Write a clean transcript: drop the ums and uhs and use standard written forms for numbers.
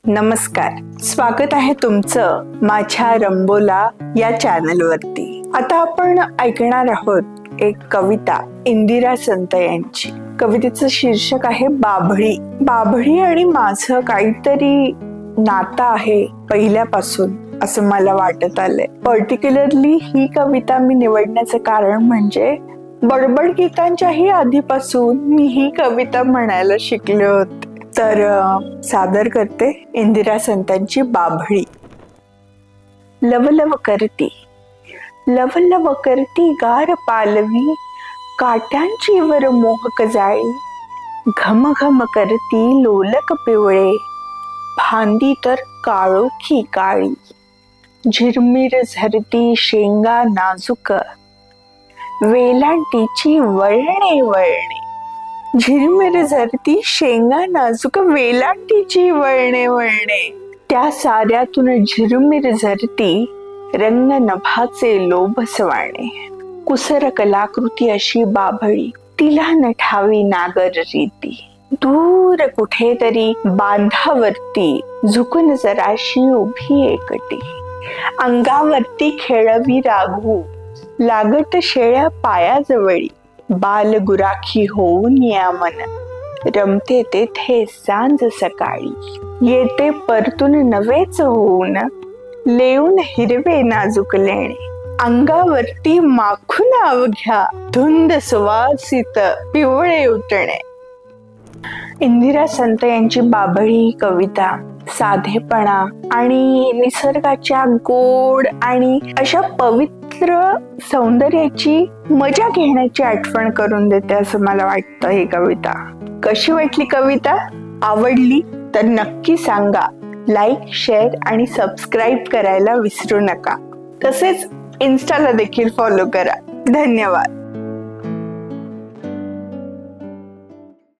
नमस्कार, स्वागत आहे तुमचं माझ्या रंबोला या चॅनलवरती। आता आपण ऐकणार आहोत एक कविता इंदिरा संत यांची। कवितेचं शीर्षक आहे बाभळी। बाभळी आणि माझं काहीतरी नातं आहे पहिल्यापासून असं मला वाटत आलंय। पर्टिक्युलरली ही कविता मी निवडण्याचं कारण म्हणजे बडबड गीतांच्याही आधीपासून मी ही कविता म्हणायला शिकले होते। तर सादर करते इंदिरा संतांची बाभळी। लवलव करती लवलव करती गार पालवी, काट्यांची वर मोहक जाळी, घम घम करती लोलक पिवळे, फांदी तर काळोखी काळी, झिरमिर झरती शेंगा नाजूक, वेलांटीची वळणे वळणे, झिरमिर झरती शेंगा नाजूक वेलांटीची वळणे वळणे, त्या साऱ्यातून झिरमिर झरती रंग नभाचे लोभ सवाणे, कुसर कलाकृती अशी बाभळी, तिला नठावी नागर रीती, दूर कुठेतरी बांधावरती झुकून जराशी उभी एकटी, अंगावरती खेळवी राघू लागत शेळ्या पायाजवळी, बाल गुराखी होऊन या मन रमते तेथे सांज सकाळी, येते परतून नवेच होऊन लेऊन हिरवे नाजूक लेणे, अंगावरती माखून अवघ्या धुंद सुवासित पिवळे उठणे। इंदिरा संत यांची बाभळी ही कविता साधेपणा आणि निसर्गाच्या गोड आणि अशा पवित्र सौंदर्याची मजा घेण्याची आठवण करून देते असं मला वाटतं। ही कविता कशी वाटली? कविता आवडली तर नक्की सांगा। लाईक, शेअर आणि सबस्क्राईब करायला विसरू नका। तसेच इन्स्टाला देखील फॉलो करा। धन्यवाद।